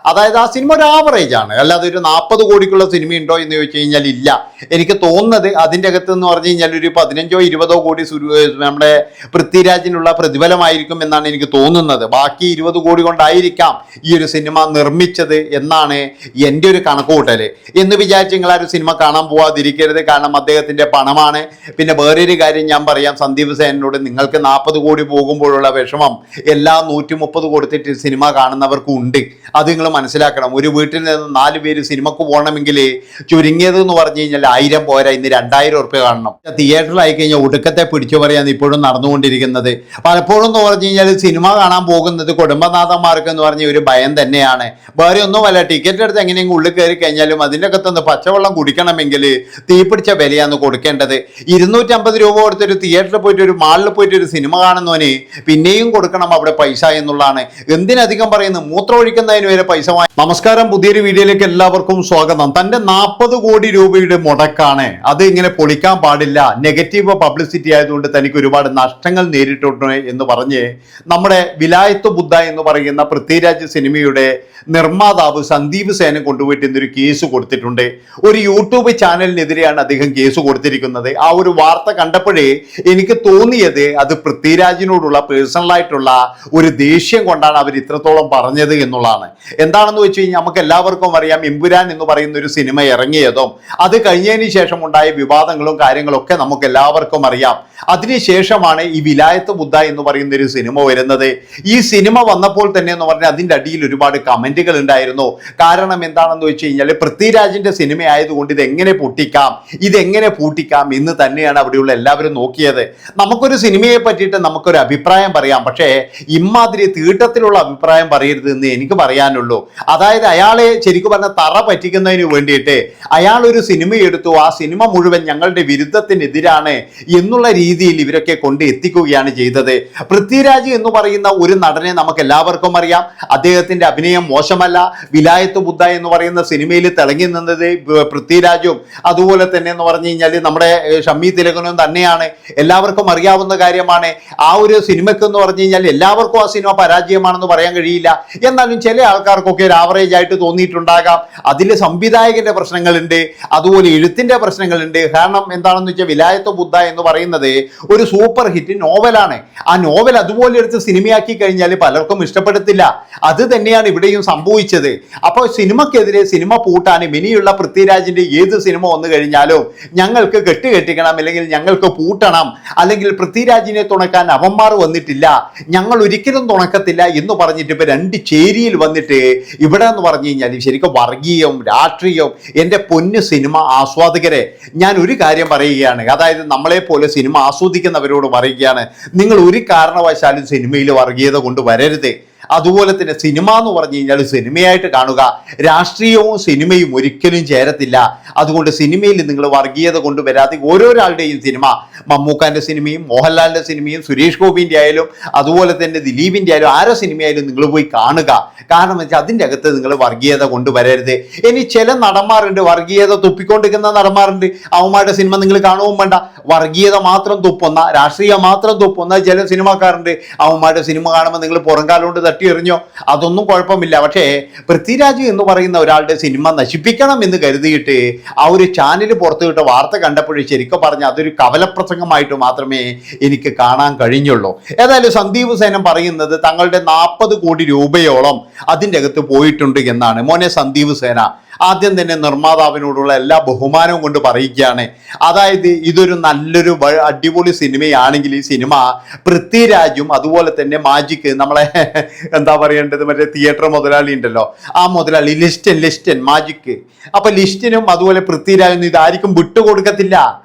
അതായത് ആ സിനിമ ഒരു ആവറേജ് ആണ്, അല്ലാതെ ഒരു 40 കോടിക്കുള്ള സിനിമ ഉണ്ടോ എന്ന് ചോദിച്ചു കഴിഞ്ഞാൽ ഇല്ല. എനിക്ക് തോന്നുന്നത് അതിൻ്റെ അകത്ത് എന്ന് പറഞ്ഞു കഴിഞ്ഞാൽ ഒരു 15-20 കോടി നമ്മുടെ പൃഥ്വിരാജിനുള്ള പ്രതിഫലമായിരിക്കും എന്നാണ് എനിക്ക് തോന്നുന്നത്. ബാക്കി 20 കോടി കൊണ്ടായിരിക്കാം ഈ ഒരു സിനിമ നിർമ്മിച്ചത് എന്നാണ് എൻ്റെ ഒരു കണക്കുകൂട്ടൽ. എന്ന് വിചാരിച്ച് നിങ്ങൾ ആ ഒരു സിനിമ കാണാൻ പോവാതിരിക്കരുത്, കാരണം അദ്ദേഹത്തിൻ്റെ പണമാണ്. പിന്നെ വേറൊരു കാര്യം ഞാൻ പറയാം സന്ദീപ് സേനോട്, നിങ്ങൾക്ക് 40 കോടി പോകുമ്പോഴുള്ള വിഷമം എല്ലാ 130 കൊടുത്തിട്ട് സിനിമ കാണുന്നവർക്കും ഉണ്ട്. അത് നിങ്ങൾ മനസ്സിലാക്കണം. ഒരു വീട്ടിൽ നിന്ന് 4 പേര് സിനിമക്ക് പോകണമെങ്കിൽ ചുരുങ്ങിയത് എന്ന് പറഞ്ഞു കഴിഞ്ഞാൽ 1000 പോരാ, ഇന്ന് 2000 ഉറുപ്പ്യ കാണണം. തിയേറ്ററിലായി കഴിഞ്ഞാൽ ഒടുക്കത്തെ പിടിച്ചു പറയാൻ ഇപ്പോഴും നടന്നുകൊണ്ടിരിക്കുന്നത്. പലപ്പോഴും എന്ന് പറഞ്ഞു കഴിഞ്ഞാൽ സിനിമ കാണാൻ പോകുന്നത് കുടുംബനാഥന്മാർക്ക് എന്ന് പറഞ്ഞ ഒരു ഭയം തന്നെയാണ്. വേറെ ഒന്നുമല്ല, ടിക്കറ്റ് എടുത്ത് എങ്ങനെയെങ്കിലും ഉള്ളിൽ കയറി കഴിഞ്ഞാലും അതിൻ്റെ അകത്തുനിന്ന് പച്ചവെള്ളം കുടിക്കണമെങ്കിൽ തീപിടിച്ച വിലയാണ് കൊടുക്കേണ്ടത്. 250 രൂപ കൊടുത്തൊരു തിയേറ്ററിൽ പോയിട്ട് ഒരു മാളിൽ പോയിട്ട് ഒരു സിനിമ കാണുന്നവന് പിന്നെയും കൊടുക്കണം അവിടെ പൈസ എന്നുള്ളതാണ്. എന്തിനധികം പറയുന്നു, മൂത്രം ഒഴിക്കുന്നതിന് വരെ പൈസ വാങ്ങി. നമസ്കാരം, പുതിയൊരു വീഡിയോയിലേക്ക് എല്ലാവർക്കും സ്വാഗതം. തന്റെ 40 കോടി രൂപയുടെ മുടക്കാണ്, അത് ഇങ്ങനെ പൊളിക്കാൻ പാടില്ല, നെഗറ്റീവ് പബ്ലിസിറ്റി ആയതുകൊണ്ട് തനിക്ക് ഒരുപാട് നഷ്ടങ്ങൾ നേരിട്ടുണ്ട് എന്ന് പറഞ്ഞ് നമ്മുടെ വിലായത്ത് ബുദ്ധ എന്ന് പറയുന്ന പൃഥ്വിരാജ് സിനിമയുടെ നിർമ്മാതാവ് സന്ദീപ് സേന കൊണ്ടുപോയിട്ട് ഇന്നൊരു കേസ് കൊടുത്തിട്ടുണ്ട്. ഒരു യൂട്യൂബ് ചാനലിനെതിരെയാണ് അദ്ദേഹം കേസ് കൊടുത്തിരിക്കുന്നത്. ആ ഒരു വാർത്ത കണ്ടപ്പോഴേ എനിക്ക് തോന്നിയത് അത് പൃഥ്വിരാജിനോടുള്ള പേഴ്സണലായിട്ടുള്ള ഒരു ദേഷ്യം കൊണ്ടാണ് അവർ ഇത്രത്തോളം പറഞ്ഞത് എന്നുള്ളതാണ്. എന്താണെന്ന് വെച്ച് കഴിഞ്ഞാൽ നമുക്ക് എല്ലാവർക്കും അറിയാം, എമ്പുരാൻ എന്ന് പറയുന്ന ഒരു സിനിമ ഇറങ്ങിയതും അത് കഴിഞ്ഞതിന് ശേഷം ഉണ്ടായ വിവാദങ്ങളും കാര്യങ്ങളൊക്കെ നമുക്ക് എല്ലാവർക്കും അറിയാം. അതിനുശേഷമാണ് ഈ വിലായത്ത് ബുദ്ധ എന്ന് പറയുന്ന ഒരു സിനിമ വരുന്നത്. ഈ സിനിമ വന്നപ്പോൾ തന്നെ എന്ന് പറഞ്ഞാൽ അതിൻ്റെ അടിയിൽ ഒരുപാട് കമന്റുകൾ ഉണ്ടായിരുന്നു. കാരണം എന്താണെന്ന് വെച്ച് കഴിഞ്ഞാൽ പൃഥ്വിരാജിന്റെ സിനിമ ആയതുകൊണ്ട് ഇതെങ്ങനെ പൂട്ടിക്കാം എന്ന് തന്നെയാണ് അവിടെയുള്ള എല്ലാവരും നോക്കിയത്. നമുക്കൊരു സിനിമയെ പറ്റിയിട്ട് നമുക്കൊരു അഭിപ്രായം പറയാം, പക്ഷേ ഇമാതിരി തീട്ടത്തിലുള്ള അഭിപ്രായം പറയരുത് എന്ന് എനിക്ക് പറയാനുള്ളൂ. അതായത് അയാളെ ശരിക്കും പറഞ്ഞ തറ പറ്റിക്കുന്നതിന് വേണ്ടിയിട്ട് അയാൾ ഒരു സിനിമ എടുത്തു, ആ സിനിമ മുഴുവൻ ഞങ്ങളുടെ വിരുദ്ധത്തിനെതിരാണ് എന്നുള്ള രീതിയിൽ ഇവരൊക്കെ കൊണ്ട് എത്തിക്കുകയാണ് ചെയ്തത്. പൃഥ്വിരാജ് എന്ന് പറയുന്ന ഒരു നടനെ നമുക്ക് എല്ലാവർക്കും അറിയാം, അദ്ദേഹത്തിന്റെ അഭിനയം മോശമല്ല. വിലായത്ത് ബുദ്ധ എന്ന് പറയുന്ന സിനിമയിൽ തിളങ്ങി നിന്നത് പൃഥ്വിരാജും അതുപോലെ തന്നെ എന്ന് പറഞ്ഞു കഴിഞ്ഞാൽ നമ്മുടെ ഷമ്മി തിലകനും തന്നെയാണ്. എല്ലാവർക്കും അറിയാവുന്ന കാര്യമാണ്. ആ ഒരു സിനിമയ്ക്ക് എന്ന് പറഞ്ഞു കഴിഞ്ഞാൽ എല്ലാവർക്കും ആ സിനിമ പരാജയമാണെന്ന് പറയാൻ കഴിയില്ല. എന്നാലും ചില ആൾക്കാർക്കൊക്കെ ഒരു ആവറേജ് ആയിട്ട് തോന്നിയിട്ടുണ്ടാകാം. അതിൽ സംവിധായകന്റെ പ്രശ്നങ്ങളുണ്ട്, അതുപോലെ എഴുത്തിന്റെ പ്രശ്നങ്ങളുണ്ട്. കാരണം എന്താണെന്ന് വെച്ചാൽ വിലായത്ത് ബുദ്ധ എന്ന് പറയുന്നത് ഒരു സൂപ്പർ ഹിറ്റ് നോവലാണ്. ആ നോവൽ അതുപോലെ എടുത്ത് സിനിമയാക്കി കഴിഞ്ഞാൽ പലർക്കും ഇഷ്ടപ്പെടത്തില്ല. അത് തന്നെയാണ് ഇവിടെയും സംഭവിച്ചത്. അപ്പോൾ സിനിമക്കെതിരെ സിനിമ പൂട്ടാനും ഇനിയുള്ള പൃഥ്വിരാജിന്റെ ഏത് സിനിമ വന്നു കഴിഞ്ഞാലും ഞങ്ങൾക്ക് കെട്ടിക്കണം, അല്ലെങ്കിൽ ഞങ്ങൾക്ക് പൂട്ടണം, അല്ലെങ്കിൽ പൃഥ്വിരാജിനെ തുണക്കാൻ അവന്മാർ വന്നിട്ടില്ല, ഞങ്ങൾ ഒരിക്കലും തുണക്കത്തില്ല എന്ന് പറഞ്ഞിട്ട് ഇപ്പൊ 2 ചേരിയിൽ വന്നിട്ട് ഇവിടെ എന്ന് പറഞ്ഞു കഴിഞ്ഞാൽ ശരിക്കും വർഗീയവും രാഷ്ട്രീയവും. എൻ്റെ പൊന്നു സിനിമ ആസ്വാദകരെ, ഞാൻ ഒരു കാര്യം പറയുകയാണ്, അതായത് നമ്മളെ പോലെ സിനിമ ആസ്വദിക്കുന്നവരോട് പറയുകയാണ്, നിങ്ങൾ ഒരു കാരണവശാലും സിനിമയിൽ വർഗീയത കൊണ്ടുവരരുത്. അതുപോലെ തന്നെ സിനിമ എന്ന് പറഞ്ഞു കഴിഞ്ഞാൽ സിനിമയായിട്ട് കാണുക, രാഷ്ട്രീയവും സിനിമയും ഒരിക്കലും ചേരത്തില്ല. അതുകൊണ്ട് സിനിമയിൽ നിങ്ങൾ വർഗീയത കൊണ്ടുവരാതെ ഓരോരാളുടെയും സിനിമ, മമ്മൂക്കാന്റെ സിനിമയും മോഹൻലാലിന്റെ സിനിമയും സുരേഷ് ഗോപിന്റെ ആയാലും അതുപോലെ തന്നെ ദിലീപിന്റെ ആയാലും ആരുടെ സിനിമയായാലും നിങ്ങൾ പോയി കാണുക. കാരണം വെച്ചാൽ അതിൻ്റെ അകത്ത് നിങ്ങൾ വർഗീയത കൊണ്ടുവരരുത്. ഇനി ചില നടന്മാരുണ്ട്, വർഗീയത തുപ്പിക്കൊണ്ടിരിക്കുന്ന നടന്മാരുണ്ട്, അവന്മാരുടെ സിനിമ നിങ്ങൾ കാണുകയും വേണ്ട. വർഗീയത മാത്രം തുപ്പുന്ന, രാഷ്ട്രീയം മാത്രം തുപ്പുന്ന ചില സിനിമാക്കാരുണ്ട്, അവന്മാരുടെ സിനിമ കാണുമ്പോൾ നിങ്ങൾ പുറംകാലുകൊണ്ട് തട്ടി എറിഞ്ഞോ, അതൊന്നും കുഴപ്പമില്ല. പക്ഷേ പൃഥ്വിരാജ് എന്ന് പറയുന്ന ഒരാളുടെ സിനിമ നശിപ്പിക്കണം എന്ന് കരുതിയിട്ട് ആ ഒരു ചാനൽ പുറത്തുവിട്ട വാർത്ത കണ്ടപ്പോഴേ ശരിക്കും പറഞ്ഞാൽ അതൊരു കവലപ്രസംഗമായിട്ട് മാത്രമേ എനിക്ക് കാണാൻ കഴിഞ്ഞുള്ളൂ. ഏതായാലും സന്ദീപ് സേന പറയുന്നത് തങ്ങളുടെ 40 കോടി രൂപയോളം അതിൻ്റെ അകത്ത് പോയിട്ടുണ്ട് എന്നാണ്. മോനെ സന്ദീപ് സേന, ആദ്യം തന്നെ നിർമ്മാതാവിനോടുള്ള എല്ലാ ബഹുമാനവും കൊണ്ട് പറയുകയാണ്. അതായത് ഇതൊരു നല്ലൊരു അടിപൊളി സിനിമയാണെങ്കിൽ ഈ സിനിമ പൃഥ്വിരാജും അതുപോലെ തന്നെ മാജിക്, നമ്മളെ എന്താ പറയേണ്ടത്, മറ്റേ തിയേറ്റർ മുതലാളി ഉണ്ടല്ലോ, ആ മുതലാളി ലിസ്റ്റൻ മാജിക്, അപ്പൊ ലിസ്റ്റിനും അതുപോലെ പൃഥ്വിരാജും ഇതായിരിക്കും വിട്ടുകൊടുക്കത്തില്ല.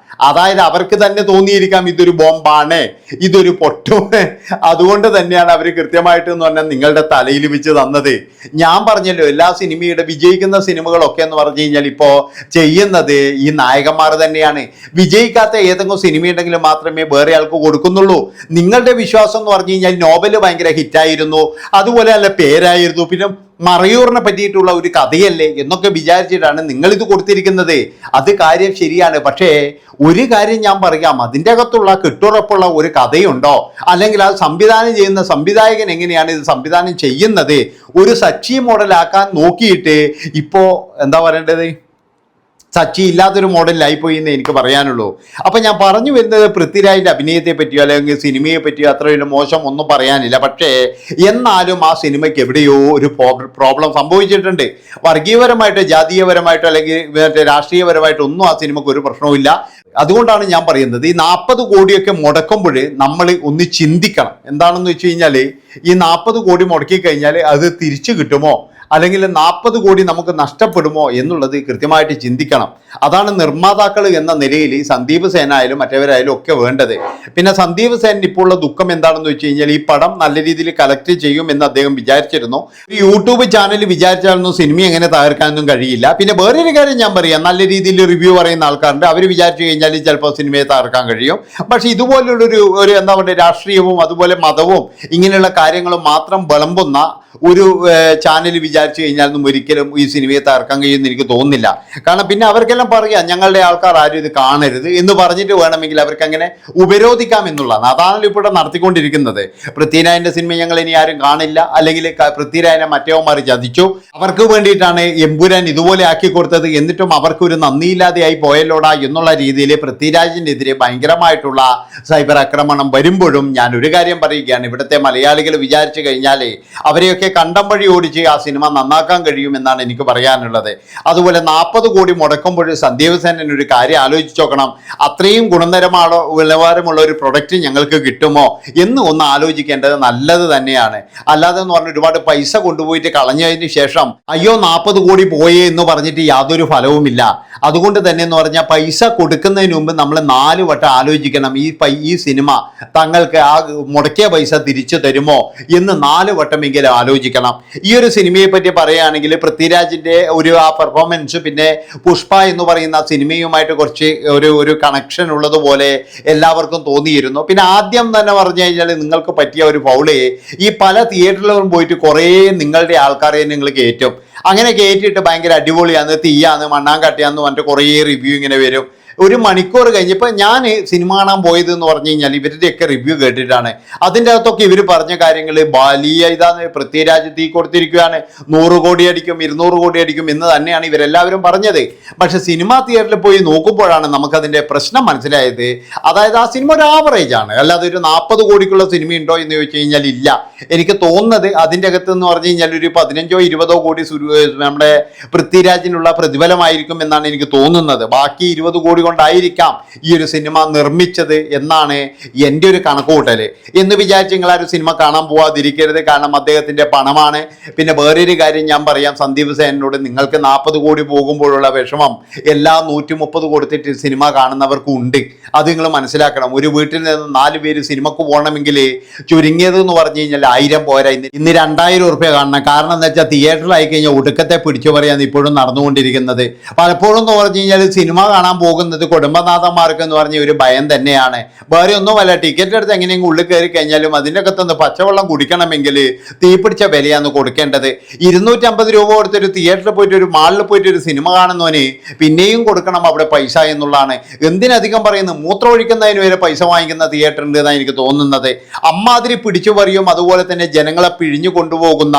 അതായത് അവർക്ക് തന്നെ തോന്നിയിരിക്കാം ഇതൊരു ബോംബാണ്, ഇതൊരു പൊട്ടും. അതുകൊണ്ട് തന്നെയാണ് അവർ കൃത്യമായിട്ട് എന്ന് പറഞ്ഞാൽ നിങ്ങളുടെ തലയിൽ വെച്ച് തന്നത്. ഞാൻ പറഞ്ഞല്ലോ, എല്ലാ സിനിമയുടെ വിജയിക്കുന്ന സിനിമകളൊക്കെ എന്ന് പറഞ്ഞു കഴിഞ്ഞാൽ ഇപ്പോൾ ചെയ്യുന്നത് ഈ നായകന്മാർ തന്നെയാണ്. വിജയിക്കാത്ത ഏതെങ്കിലും സിനിമയുണ്ടെങ്കിലും മാത്രമേ വേറെ ആൾക്ക് കൊടുക്കുന്നുള്ളൂ. നിങ്ങളുടെ വിശ്വാസം എന്ന് പറഞ്ഞു കഴിഞ്ഞാൽ നോവല് ഭയങ്കര ഹിറ്റായിരുന്നു, അതുപോലെ നല്ല പേരായിരുന്നു, പിന്നെ മറയൂറിനെ പറ്റിയിട്ടുള്ള ഒരു കഥയല്ലേ എന്നൊക്കെ വിചാരിച്ചിട്ടാണ് നിങ്ങളിത് കൊടുത്തിരിക്കുന്നത്. അത് കാര്യം ശരിയാണ്. പക്ഷേ ഒരു കാര്യം ഞാൻ പറയാം, അതിൻ്റെ അകത്തുള്ള കെട്ടുറപ്പുള്ള ഒരു കഥയുണ്ടോ, അല്ലെങ്കിൽ അത് സംവിധാനം ചെയ്യുന്ന സംവിധായകൻ എങ്ങനെയാണ് ഇത് സംവിധാനം ചെയ്യുന്നത്, ഒരു സച്ചി മോഡലാക്കാൻ നോക്കിയിട്ട് ഇപ്പോൾ എന്താ പറയേണ്ടത്, സച്ചി ഇല്ലാത്തൊരു മോഡലിലായിപ്പോയി എന്ന് എനിക്ക് പറയാനുള്ളൂ. അപ്പം ഞാൻ പറഞ്ഞു വരുന്നത് പൃഥ്വിരാജിൻ്റെ അഭിനയത്തെ പറ്റിയോ അല്ലെങ്കിൽ സിനിമയെ പറ്റിയോ അത്ര വലിയ മോശം ഒന്നും പറയാനില്ല. പക്ഷേ എന്നാലും ആ സിനിമയ്ക്ക് എവിടെയോ ഒരു പ്രോബ്ലം സംഭവിച്ചിട്ടുണ്ട്. വർഗീയപരമായിട്ടോ ജാതീയപരമായിട്ടോ അല്ലെങ്കിൽ മറ്റേ രാഷ്ട്രീയപരമായിട്ടോ ഒന്നും ആ സിനിമയ്ക്ക് ഒരു പ്രശ്നവുമില്ല. അതുകൊണ്ടാണ് ഞാൻ പറയുന്നത് ഈ 40 കോടിയൊക്കെ മുടക്കുമ്പോൾ നമ്മൾ ഒന്ന് ചിന്തിക്കണം. എന്താണെന്ന് വെച്ച് കഴിഞ്ഞാൽ ഈ 40 കോടി മുടക്കി കഴിഞ്ഞാൽ അത് തിരിച്ചു കിട്ടുമോ, അല്ലെങ്കിൽ 40 കോടി നമുക്ക് നഷ്ടപ്പെടുമോ എന്നുള്ളത് കൃത്യമായിട്ട് ചിന്തിക്കണം. അതാണ് നിർമ്മാതാക്കൾ എന്ന നിലയിൽ ഈ സന്ദീപ് സേന ആയാലും മറ്റവരായാലും ഒക്കെ വേണ്ടത്. പിന്നെ സന്ദീപ് സേന ഇപ്പോൾ ഉള്ള ദുഃഖം എന്താണെന്ന് വെച്ച് കഴിഞ്ഞാൽ ഈ പടം നല്ല രീതിയിൽ കളക്ട് ചെയ്യും എന്ന് അദ്ദേഹം വിചാരിച്ചിരുന്നു. യൂട്യൂബ് ചാനൽ വിചാരിച്ചാലൊന്നും സിനിമ എങ്ങനെ തകർക്കാനൊന്നും കഴിയില്ല. പിന്നെ വേറൊരു കാര്യം ഞാൻ പറയാം, നല്ല രീതിയിൽ റിവ്യൂ പറയുന്ന ആൾക്കാരുണ്ട്, അവർ വിചാരിച്ചു കഴിഞ്ഞാൽ ചിലപ്പോൾ സിനിമയെ തകർക്കാൻ കഴിയും. പക്ഷേ ഇതുപോലുള്ളൊരു എന്താ പറയുക, രാഷ്ട്രീയവും അതുപോലെ മതവും ഇങ്ങനെയുള്ള കാര്യങ്ങളും മാത്രം വിളമ്പുന്ന ഒരു ചാനൽ വിചാരിച്ചു കഴിഞ്ഞാൽ ഒരിക്കലും ഈ സിനിമയെ തകർക്കാൻ കഴിയുമെന്ന് എനിക്ക് തോന്നുന്നില്ല. കാരണം പിന്നെ അവർക്കെല്ലാം പറയാം ഞങ്ങളുടെ ആൾക്കാർ ആരും ഇത് കാണരുത് എന്ന് പറഞ്ഞിട്ട് വേണമെങ്കിൽ അവർക്ക് അങ്ങനെ ഉപരോധിക്കാം എന്നുള്ളതാണ്. അതാണല്ലോ ഇപ്പോൾ നടത്തിക്കൊണ്ടിരിക്കുന്നത്. പൃഥ്വിരാജിന്റെ സിനിമ ഞങ്ങൾ ഇനി ആരും കാണില്ല, അല്ലെങ്കിൽ പൃഥ്വിരാജിനെ മറ്റേവന്മാർ ചതിച്ചു, അവർക്ക് വേണ്ടിയിട്ടാണ് എമ്പുരാൻ ഇതുപോലെ ആക്കി കൊടുത്തത്, എന്നിട്ടും അവർക്ക് ഒരു നന്ദിയില്ലാതെയായി പോയല്ലോടാ എന്നുള്ള രീതിയിൽ പൃഥ്വിരാജിനെതിരെ ഭയങ്കരമായിട്ടുള്ള സൈബർ ആക്രമണം വരുമ്പോഴും ഞാൻ ഒരു കാര്യം പറയുകയാണ്, ഇവിടുത്തെ മലയാളികൾ വിചാരിച്ചു കഴിഞ്ഞാൽ അവരെയൊക്കെ കണ്ടം വഴി ഓടിച്ച് ആ സിനിമ നന്നാക്കാൻ കഴിയുമെന്നാണ് എനിക്ക് പറയാനുള്ളത്. അതുപോലെ 40 കോടി മുടക്കുമ്പോൾ സന്ദീപ് സേനൻ ഒരു കാര്യം ആലോചിച്ച് നോക്കണം, അത്രയും നിലവാരമുള്ള ഒരു പ്രൊഡക്റ്റ് ഞങ്ങൾക്ക് കിട്ടുമോ എന്ന് ഒന്ന് ആലോചിക്കേണ്ടത് നല്ലത് തന്നെയാണ്. അല്ലാതെ എന്ന് പറഞ്ഞാൽ ഒരുപാട് പൈസ കൊണ്ടുപോയിട്ട് കളഞ്ഞതിന് ശേഷം അയ്യോ 40 കോടി പോയേ എന്ന് പറഞ്ഞിട്ട് യാതൊരു ഫലവുമില്ല. അതുകൊണ്ട് തന്നെ എന്ന് പറഞ്ഞാൽ പൈസ കൊടുക്കുന്നതിന് മുമ്പ് നമ്മൾ 4 വട്ടം ആലോചിക്കണം, ഈ സിനിമ തങ്ങൾക്ക് ആ മുടക്കിയ പൈസ തിരിച്ചു തരുമോ എന്ന് 4 വട്ടമെങ്കിലും ആലോചിക്കണം. ഈ ഒരു സിനിമയെ പറ്റി പറയുകയാണെങ്കിൽ പൃഥ്വിരാജിന്റെ ആ പെർഫോമൻസ്, പിന്നെ പുഷ്പ എന്ന് പറയുന്ന സിനിമയുമായിട്ട് കുറച്ച് ഒരു കണക്ഷൻ ഉള്ളതുപോലെ എല്ലാവർക്കും തോന്നിയിരുന്നു. പിന്നെ ആദ്യം തന്നെ പറഞ്ഞു കഴിഞ്ഞാൽ നിങ്ങൾക്ക് പറ്റിയ ഒരു ഫൗള്, ഈ പല തിയേറ്ററിലും പോയിട്ട് കുറേ നിങ്ങളുടെ ആൾക്കാരെ നിങ്ങൾ കയറ്റും. അങ്ങനെ കയറ്റിയിട്ട് ഭയങ്കര അടിപൊളിയാന്ന്, തീയാന്ന്, മണ്ണാങ്കട്ടിയാന്ന് പറഞ്ഞിട്ട് കുറേ റിവ്യൂ ഇങ്ങനെ വരും. ഒരു മണിക്കൂർ കഴിഞ്ഞപ്പോൾ ഞാൻ സിനിമ കാണാൻ പോയത് എന്ന് പറഞ്ഞു കഴിഞ്ഞാൽ ഇവരുടെയൊക്കെ റിവ്യൂ കേട്ടിട്ടാണ്. അതിൻ്റെ അകത്തൊക്കെ ഇവർ പറഞ്ഞ കാര്യങ്ങൾ വലിയ ഇതാണ്, പൃഥ്വിരാജ് തീ കൊടുത്തിരിക്കുകയാണ്, 100 കോടി അടിക്കും 200 കോടി അടിക്കും എന്ന് തന്നെയാണ് ഇവരെല്ലാവരും പറഞ്ഞത്. പക്ഷെ സിനിമാ തിയേറ്ററിൽ പോയി നോക്കുമ്പോഴാണ് നമുക്കതിൻ്റെ പ്രശ്നം മനസ്സിലായത്. അതായത് ആ സിനിമ ഒരു ആവറേജ് ആണ്, അല്ലാതെ ഒരു 40 കോടിക്കുള്ള സിനിമ ഉണ്ടോ എന്ന് ചോദിച്ചു കഴിഞ്ഞാൽ ഇല്ല. എനിക്ക് തോന്നുന്നത് അതിൻ്റെ അകത്ത് എന്ന് പറഞ്ഞു കഴിഞ്ഞാൽ ഒരു 15-20 കോടി നമ്മുടെ പൃഥ്വിരാജിനുള്ള പ്രതിഫലമായിരിക്കും എന്നാണ് എനിക്ക് തോന്നുന്നത്. ബാക്കി 20 കോടി കൊണ്ടായിരിക്കാം ഈ ഒരു സിനിമ നിർമ്മിച്ചത് എന്നാണ് എൻ്റെ ഒരു കണക്കുകൂട്ടൽ. എന്ന് വിചാരിച്ച് നിങ്ങൾ ആ ഒരു സിനിമ കാണാൻ പോവാതിരിക്കരുത്, കാരണം അദ്ദേഹത്തിൻ്റെ പണമാണ്. പിന്നെ വേറൊരു കാര്യം ഞാൻ പറയാം, സന്ദീപ് സേനോട്, നിങ്ങൾക്ക് 40 കോടി പോകുമ്പോഴുള്ള വിഷമം എല്ലാ 130 കൊടുത്തിട്ട് സിനിമ കാണുന്നവർക്കും ഉണ്ട്. അത് നിങ്ങൾ മനസ്സിലാക്കണം. ഒരു വീട്ടിൽ നിന്ന് 4 പേര് സിനിമക്ക് പോകണമെങ്കിൽ ചുരുങ്ങിയത് എന്ന് പറഞ്ഞു കഴിഞ്ഞാൽ 1000 പോരാ, ഇന്ന് 2000 ഉറുപ്പ്യ കാണണം. കാരണം എന്താ വെച്ചാൽ തിയേറ്ററിലായി കഴിഞ്ഞാൽ ഒടുക്കത്തെ പിടിച്ചു പറയാൻ ഇപ്പോഴും നടന്നുകൊണ്ടിരിക്കുന്നത്. പലപ്പോഴും എന്ന് പറഞ്ഞു കഴിഞ്ഞാൽ സിനിമ കാണാൻ പോകുന്നത് കുടുംബനാഥന്മാർക്ക് എന്ന് പറഞ്ഞ ഒരു ഭയം തന്നെയാണ്. വേറെ ഒന്നുമല്ല, ടിക്കറ്റ് എടുത്ത് എങ്ങനെയെങ്കിലും ഉള്ളിൽ കയറി കഴിഞ്ഞാലും അതിൻ്റെ അകത്തുനിന്ന് പച്ചവെള്ളം കുടിക്കണമെങ്കിൽ തീപിടിച്ച വിലയാണ് കൊടുക്കേണ്ടത്. 250 രൂപ കൊടുത്തൊരു തിയേറ്ററിൽ പോയിട്ട് ഒരു മാളിൽ പോയിട്ട് ഒരു സിനിമ കാണുന്നവന് പിന്നെയും കൊടുക്കണം അവിടെ പൈസ എന്നുള്ളതാണ്. എന്തിനധികം പറയുന്നു, മൂത്രം ഒഴിക്കുന്നതിന് വരെ പൈസ വാങ്ങിക്കുന്ന തിയേറ്റർ ഉണ്ട് എന്നാണ് എനിക്ക് തോന്നുന്നത്. അമ്മാതിരി പിടിച്ചു പറയും, അതുപോലെ തന്നെ ജനങ്ങളെ പിഴിഞ്ഞു കൊണ്ടുപോകുന്ന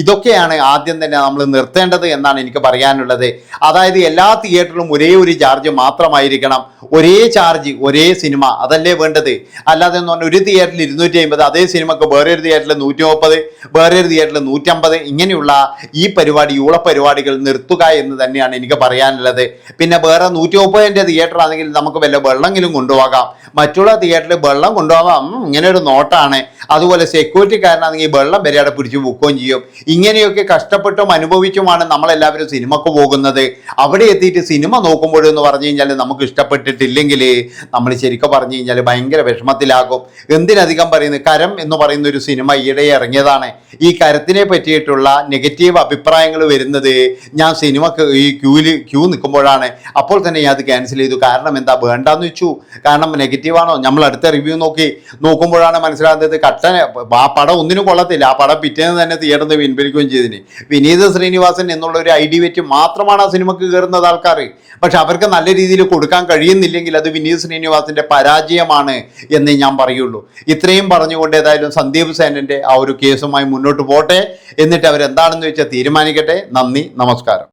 ഇതൊക്കെയാണ് ആദ്യം തന്നെ നമ്മൾ നിർത്തേണ്ടത് എന്നാണ് എനിക്ക് പറയാനുള്ളത്. അതായത് എല്ലാ തിയേറ്ററിലും ഒരേ ഒരു ചാർജ് മാത്രമായിരിക്കണം, ഒരേ ചാർജ് ഒരേ സിനിമ, അതല്ലേ വേണ്ടത്. അല്ലാതെ എന്ന് പറഞ്ഞാൽ ഒരു തിയേറ്ററിൽ 250, അതേ സിനിമക്ക് വേറെ ഒരു തിയേറ്ററിൽ 130, വേറെ ഒരു തിയേറ്ററിൽ 150, ഇങ്ങനെയുള്ള ഈ ഊളപ്പരിപാടികൾ നിർത്തുക എന്ന് തന്നെയാണ് എനിക്ക് പറയാനുള്ളത്. പിന്നെ വേറെ 130ൻ്റെ തിയേറ്റർ ആണെങ്കിൽ നമുക്ക് വല്ല വെള്ളമെങ്കിലും കൊണ്ടുപോകാം, മറ്റുള്ള തിയേറ്ററിൽ വെള്ളം കൊണ്ടുപോകാം, ഇങ്ങനെ ഒരു നോട്ടാണ്. അതുപോലെ സെക്യൂരിറ്റിക്കാരനാണെങ്കിൽ വെള്ളം വരെ അവിടെ പിടിച്ചു വെക്കുകയും ചെയ്യും. ഇങ്ങനെയൊക്കെ കഷ്ടപ്പെട്ടും അനുഭവിച്ചുമാണ് നമ്മളെല്ലാവരും സിനിമക്ക് പോകുന്നത്. അവിടെ എത്തിയിട്ട് സിനിമ നോക്കുമ്പോഴെന്ന് പറഞ്ഞു കഴിഞ്ഞാൽ നമുക്ക് ഇഷ്ടപ്പെട്ടിട്ടില്ലെങ്കിൽ നമ്മൾ ശരിക്കും പറഞ്ഞു കഴിഞ്ഞാൽ ഭയങ്കര വിഷമത്തിലാകും. എന്തിനധികം പറയുന്നത്, കരം എന്ന് പറയുന്ന ഒരു സിനിമ ഈയിടെ ഇറങ്ങിയതാണ്. ഈ കരത്തിനെ പറ്റിയിട്ടുള്ള നെഗറ്റീവ് അഭിപ്രായങ്ങൾ വരുന്നത് ഞാൻ സിനിമക്ക് ഈ ക്യൂ നിൽക്കുമ്പോഴാണ്. അപ്പോൾ തന്നെ ഞാൻ അത് ക്യാൻസൽ ചെയ്തു. കാരണം എന്താ, വേണ്ടാന്ന് വെച്ചു. കാരണം നെഗറ്റീവാണോ, നമ്മൾ അടുത്ത റിവ്യൂ നോക്കുമ്പോഴാണ് മനസ്സിലാകുന്നത് ആ പടം ഒന്നിനും കൊള്ളത്തില്ല. ആ പടം പിറ്റേന്ന് തന്നെ തിയേറ്ററിൽ പിൻവലിക്കുകയും ചെയ്തിന്. വിനീത് ശ്രീനിവാസൻ എന്നുള്ള ഒരു ഐഡി വെച്ച് മാത്രമാണ് ആ സിനിമക്ക് കയറുന്നത് ആൾക്കാർ. പക്ഷെ അവർക്ക് നല്ല രീതിയിൽ കൊടുക്കാൻ കഴിയുന്നില്ലെങ്കിൽ അത് വിനീത് ശ്രീനിവാസന്റെ പരാജയമാണ് എന്നേ ഞാൻ പറയുള്ളൂ. ഇത്രയും പറഞ്ഞുകൊണ്ട് ഏതായാലും സന്ദീപ് സേനന്റെ ആ ഒരു കേസുമായി മുന്നോട്ട് പോട്ടെ, എന്നിട്ട് അവരെന്താണെന്ന് വെച്ചാൽ തീരുമാനിക്കട്ടെ. നന്ദി, നമസ്കാരം.